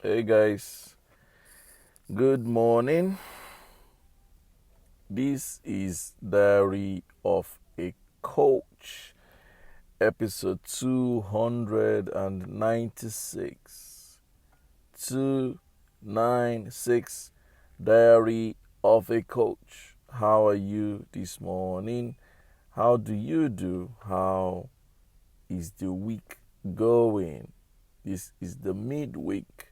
Hey guys, good morning. This is Diary of a Coach, episode 296. 296, Diary of a Coach. How are you this morning? How do you do? How is the week going? This is the midweek.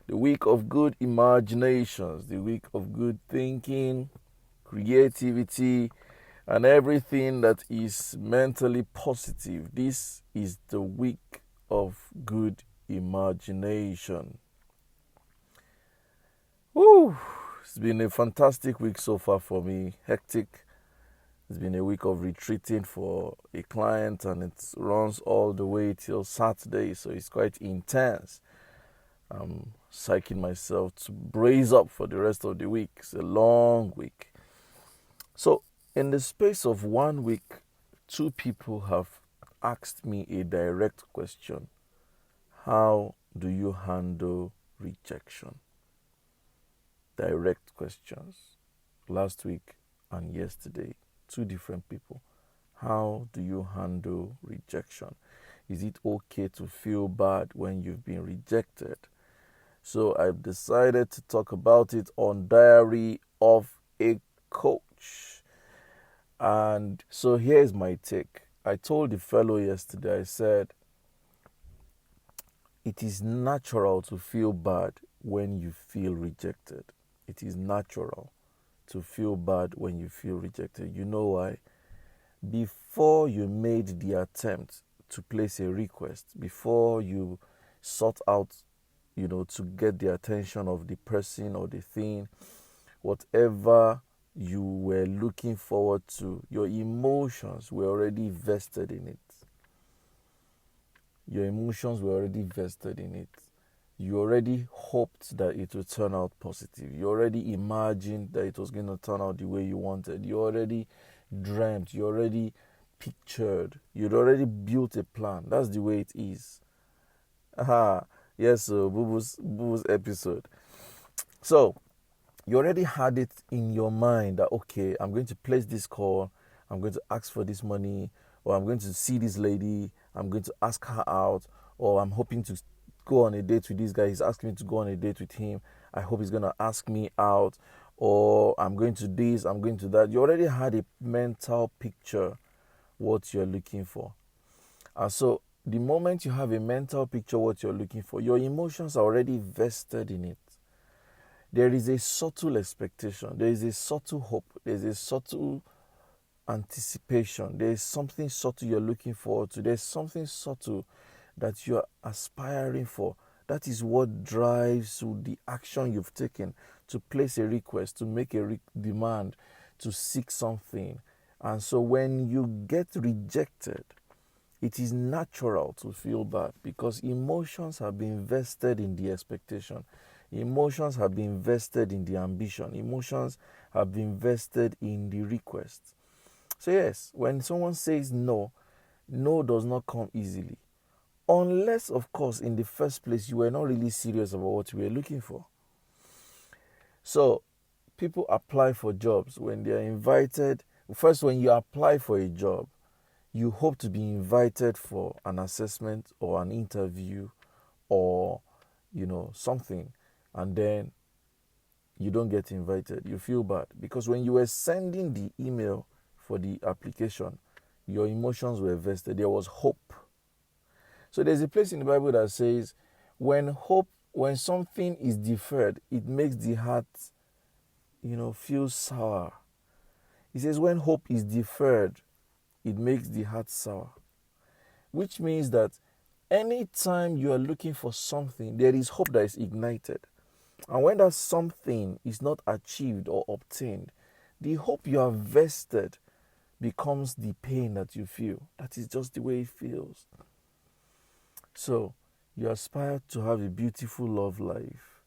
The week of good imaginations, the week of good thinking, creativity, and everything that is mentally positive. This is the week of good imagination. Woo! It's been a fantastic week so far for me. Hectic. It's been a week of retreating for a client, and it runs all the way till Saturday, so it's quite intense. I'm psyching myself to brace up for the rest of the week. It's a long week. So, in the space of 1 week, two people have asked me a direct question. How do you handle rejection? Direct questions. Last week and yesterday, two different people. How do you handle rejection? Is it okay to feel bad when you've been rejected? So I've decided to talk about it on Diary of a Coach. And so here's my take. I told the fellow yesterday, I said, it is natural to feel bad when you feel rejected. It is natural to feel bad when you feel rejected. You know why? Before you made the attempt to place a request, before you sought out, to get the attention of the person or the thing, whatever you were looking forward to, your emotions were already vested in it. Your emotions were already vested in it. You already hoped that it would turn out positive. You already imagined that it was going to turn out the way you wanted. You already dreamt. You already pictured. You'd already built a plan. That's the way it is. Aha. Yes, so Boo episode. So, you already had it in your mind that, okay, I'm going to place this call, I'm going to ask for this money, or I'm going to see this lady, I'm going to ask her out, or I'm hoping to go on a date with this guy. He's asking me to go on a date with him. I hope he's going to ask me out, or I'm going to this, I'm going to that. You already had a mental picture what you're looking for. And so the moment you have a mental picture what you're looking for, your emotions are already vested in it. There is a subtle expectation. There is a subtle hope. There is a subtle anticipation. There is something subtle you're looking forward to. There's something subtle that you're aspiring for. That is what drives the action you've taken to place a request, to make a demand, to seek something. And so when you get rejected, it is natural to feel bad because emotions have been vested in the expectation. Emotions have been vested in the ambition. Emotions have been vested in the request. So yes, when someone says no, no does not come easily. Unless, of course, in the first place, you were not really serious about what you were looking for. So people apply for jobs when they are invited. First, when you apply for a job, you hope to be invited for an assessment or an interview or, something. And then you don't get invited. You feel bad. Because when you were sending the email for the application, your emotions were vested. There was hope. So there's a place in the Bible that says, when something is deferred, it makes the heart, feel sour. It says when hope is deferred, it makes the heart sour. Which means that anytime you are looking for something, there is hope that is ignited. And when that something is not achieved or obtained, the hope you have vested becomes the pain that you feel. That is just the way it feels. So, you aspire to have a beautiful love life,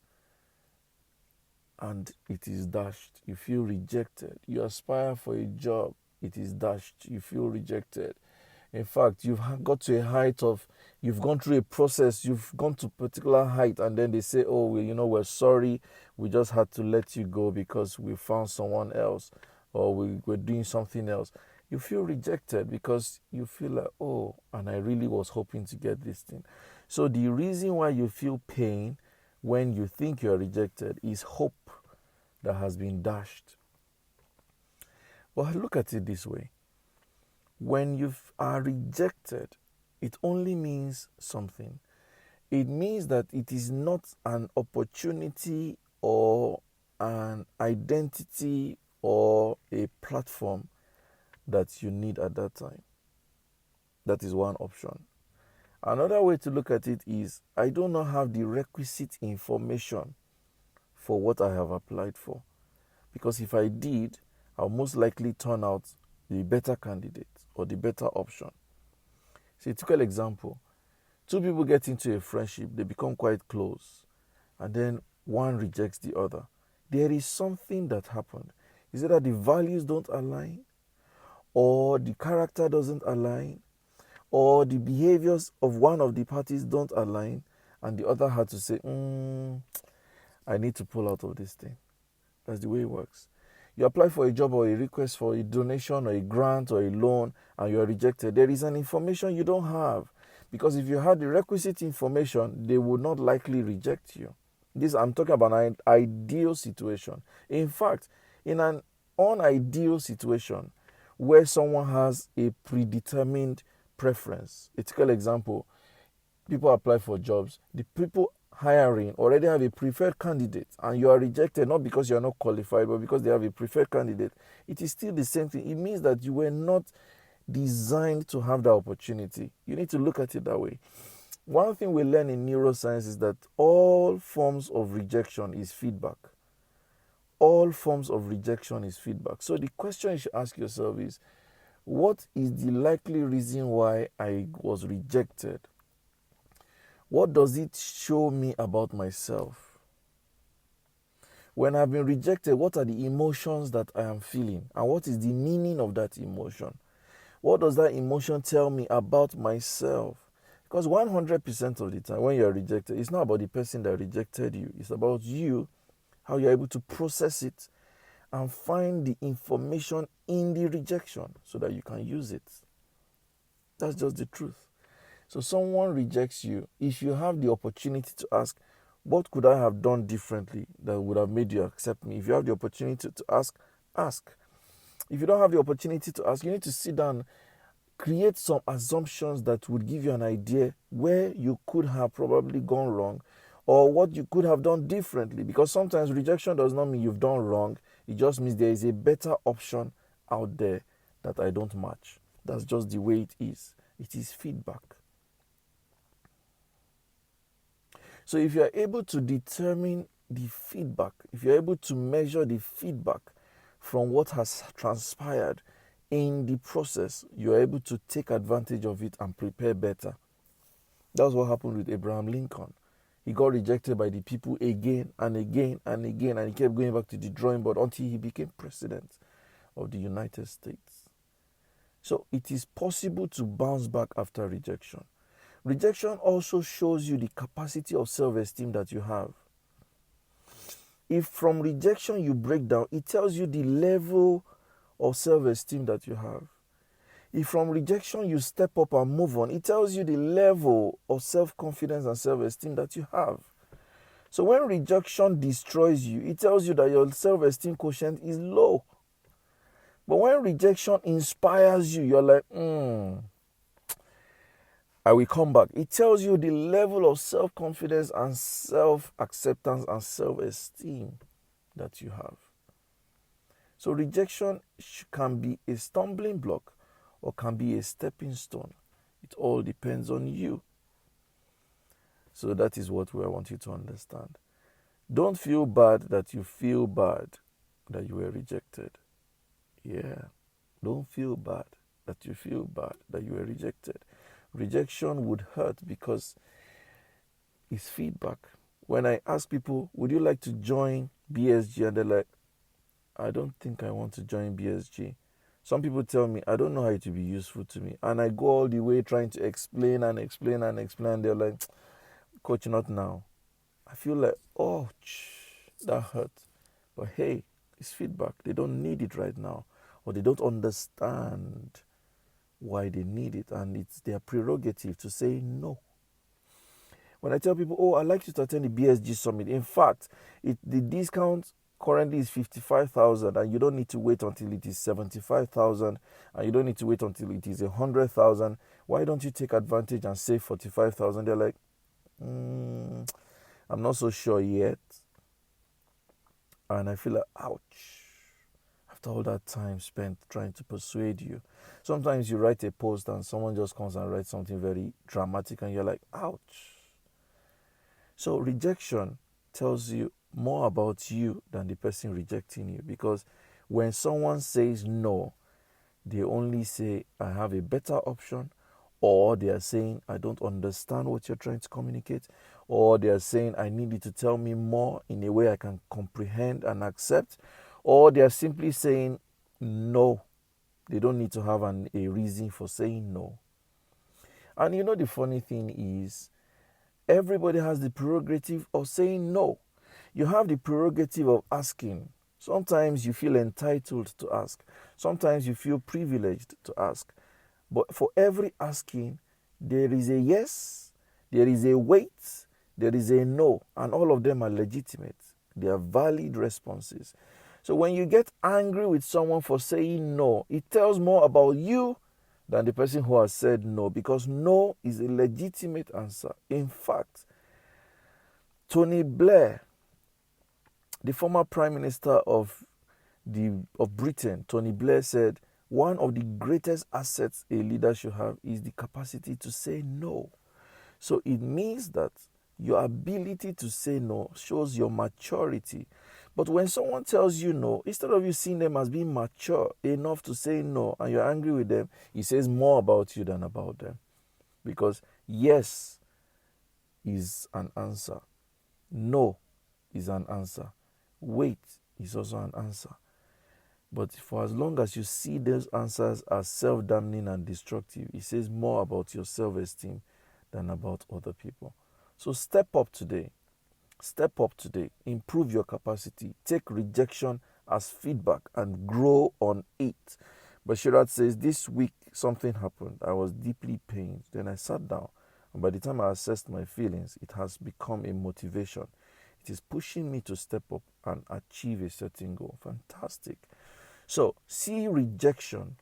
and it is dashed. You feel rejected. You aspire for a job, it is dashed. You feel rejected. In fact, you've got to a height of You've gone through a process, you've gone to a particular height, and then they say, oh, we're sorry, we just had to let you go because we found someone else, or we're doing something else. You feel rejected because you feel like, oh, and I really was hoping to get this thing. So the reason why you feel pain when you think you're rejected is hope that has been dashed. Well, look at it this way. When you are rejected, it only means something. It means that it is not an opportunity or an identity or a platform that you need at that time. That is one option. Another way to look at it is, I do not have the requisite information for what I have applied for. Because if I did, I'll most likely turn out the better candidate or the better option. See, typical example. Two people get into a friendship, they become quite close, and then one rejects the other. There is something that happened. Is it that the values don't align, or the character doesn't align, or the behaviors of one of the parties don't align, and the other had to say, I need to pull out of this thing. That's the way it works. You apply for a job or a request for a donation or a grant or a loan, and you are rejected. There is an information you don't have. Because if you had the requisite information, they would not likely reject you. I'm talking about an ideal situation. In fact, in an unideal situation where someone has a predetermined preference, a typical example, people apply for jobs, the people hiring already have a preferred candidate, and you are rejected not because you are not qualified, but because they have a preferred candidate. It is still the same thing. It means that you were not designed to have that opportunity. You need to look at it that way. One thing we learn in neuroscience is that all forms of rejection is feedback. All forms of rejection is feedback. So the question you should ask yourself is, what is the likely reason why I was rejected? What does it show me about myself? When I've been rejected, what are the emotions that I am feeling? And what is the meaning of that emotion? What does that emotion tell me about myself? Because 100% of the time when you're rejected, it's not about the person that rejected you. It's about you, how you're able to process it and find the information in the rejection so that you can use it. That's just the truth. So someone rejects you. If you have the opportunity to ask, what could I have done differently that would have made you accept me? If you have the opportunity to ask, ask. If you don't have the opportunity to ask, you need to sit down, create some assumptions that would give you an idea where you could have probably gone wrong or what you could have done differently. Because sometimes rejection does not mean you've done wrong. It just means there is a better option out there that I don't match. That's just the way it is. It is feedback. So if you are able to determine the feedback, if you're able to measure the feedback from what has transpired in the process, you're able to take advantage of it and prepare better. That's what happened with Abraham Lincoln. He got rejected by the people again and again and again, and he kept going back to the drawing board until he became president of the United States. So it is possible to bounce back after rejection. Rejection also shows you the capacity of self-esteem that you have. If from rejection you break down, it tells you the level of self-esteem that you have. If from rejection you step up and move on, it tells you the level of self-confidence and self-esteem that you have. So when rejection destroys you, it tells you that your self-esteem quotient is low. But when rejection inspires you, you're like, I will come back. It tells you the level of self-confidence and self-acceptance and self-esteem that you have. So rejection can be a stumbling block or can be a stepping stone. It all depends on you. So that is what I want you to understand. Don't feel bad that you feel bad that you were rejected. Yeah. Don't feel bad that you feel bad that you were rejected. Rejection would hurt because it's feedback. When I ask people, would you like to join BSG? And they're like, I don't think I want to join BSG. Some people tell me, I don't know how it will be useful to me. And I go all the way trying to explain and explain and explain. They're like, coach, not now. I feel like, oh, that hurt. But hey, it's feedback. They don't need it right now. Or they don't understand why they need it. And it's their prerogative to say no. When I tell people, oh, I'd like you to attend the BSG Summit. In fact, the discount currently is 55,000 and you don't need to wait until it is 75,000 and you don't need to wait until it is 100,000. Why don't you take advantage and save 45,000? They're like, I'm not so sure yet. And I feel like, ouch. After all that time spent trying to persuade you. Sometimes you write a post and someone just comes and writes something very dramatic and you're like, ouch. So rejection tells you more about you than the person rejecting you, because when someone says no, they only say, I have a better option, or they are saying, I don't understand what you're trying to communicate, or they are saying, I need you to tell me more in a way I can comprehend and accept, or they are simply saying no. They don't need to have a reason for saying no. And you know the funny thing is, everybody has the prerogative of saying no. You have the prerogative of asking. Sometimes you feel entitled to ask. Sometimes you feel privileged to ask. But for every asking, there is a yes, there is a wait, there is a no, and all of them are legitimate. They are valid responses. So when you get angry with someone for saying no, it tells more about you than the person who has said no, because no is a legitimate answer. In fact, Tony Blair, the former Prime Minister of Britain, Tony Blair said, one of the greatest assets a leader should have is the capacity to say no. So it means that your ability to say no shows your maturity. But when someone tells you no, instead of you seeing them as being mature enough to say no and you're angry with them, it says more about you than about them. Because yes is an answer. No is an answer. Wait is also an answer. But for as long as you see those answers as self-damning and destructive, it says more about your self-esteem than about other people. So step up today. Step up today. Improve your capacity. Take rejection as feedback and grow on it. But Shirat says, this week something happened. I was deeply pained. Then I sat down. And by the time I assessed my feelings, it has become a motivation. It is pushing me to step up and achieve a certain goal. Fantastic. So see rejection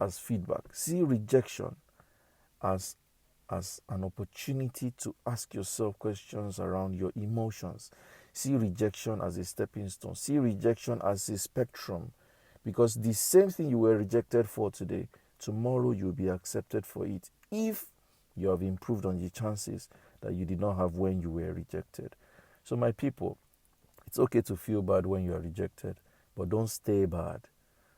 as feedback. See rejection as an opportunity to ask yourself questions around your emotions. See rejection as a stepping stone. See rejection as a spectrum. Because the same thing you were rejected for today, tomorrow you'll be accepted for it if you have improved on the chances that you did not have when you were rejected. So my people, it's okay to feel bad when you are rejected, but don't stay bad.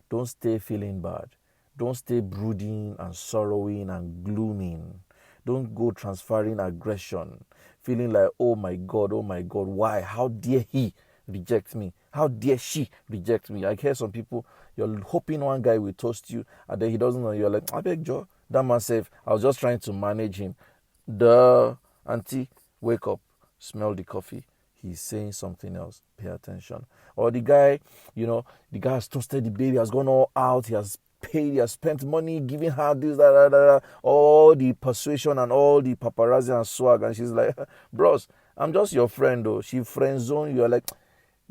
Don't stay feeling bad. Don't stay brooding and sorrowing and glooming. Don't go transferring aggression, feeling like, oh my God, why? How dare he reject me? How dare she reject me? I hear some people, you're hoping one guy will toast you, and then he doesn't know. You're like, I beg Joe, that man said, I was just trying to manage him. The auntie, wake up, smell the coffee. He's saying something else. Pay attention. Or the guy, the guy has toasted the baby, has gone all out, he has paid, he has spent money giving her this, that, all the persuasion and all the paparazzi and swag. And she's like, bros, I'm just your friend though. She friend zone. You're like,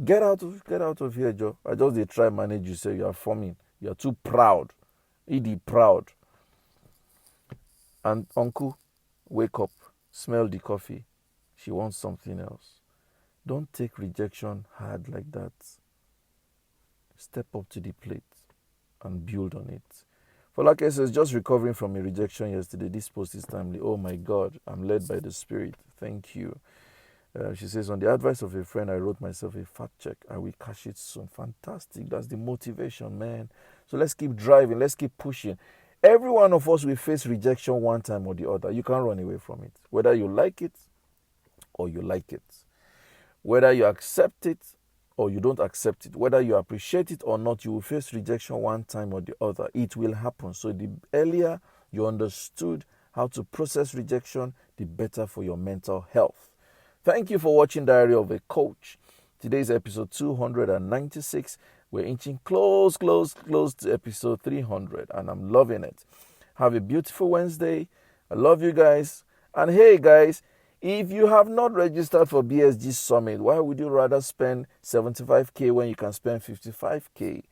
get out of here, Joe. I just they try manage you, say you are forming. You're too proud. Proud. And uncle, wake up, smell the coffee. She wants something else. Don't take rejection hard like that. Step up to the plate and build on it. Folake says, just recovering from a rejection yesterday. This post is timely. Oh my God, I'm led by the Spirit. Thank you. She says, on the advice of a friend, I wrote myself a fat check. I will cash it soon. Fantastic. That's the motivation, man. So let's keep driving. Let's keep pushing. Every one of us will face rejection one time or the other. You can't run away from it. Whether you like it or you like it. Whether you accept it or you don't accept it. Whether you appreciate it or not, you will face rejection one time or the other. It will happen. So the earlier you understood how to process rejection, the better for your mental health. Thank you for watching Diary of a Coach. Today's episode 296. We're inching close to episode 300, and I'm loving it. Have a beautiful Wednesday. I love you guys. And hey guys, if you have not registered for BSG Summit, why would you rather spend 75K when you can spend 55K?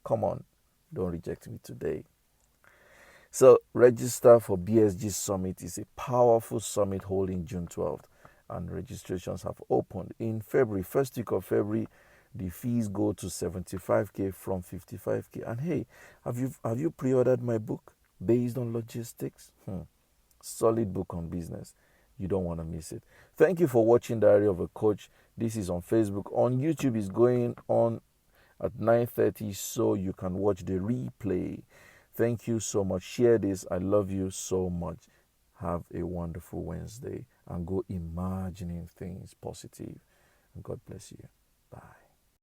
Come on, don't reject me today. So register for BSG Summit. It's a powerful summit holding June 12th, and registrations have opened in February. First week of February, the fees go to 75K from 55K. And hey, have you pre-ordered my book based on logistics? Solid book on business. You don't want to miss it. Thank you for watching Diary of a Coach. This is on Facebook. On YouTube, it's going on at 9:30, so you can watch the replay. Thank you so much. Share this. I love you so much. Have a wonderful Wednesday and go imagining things positive. And God bless you.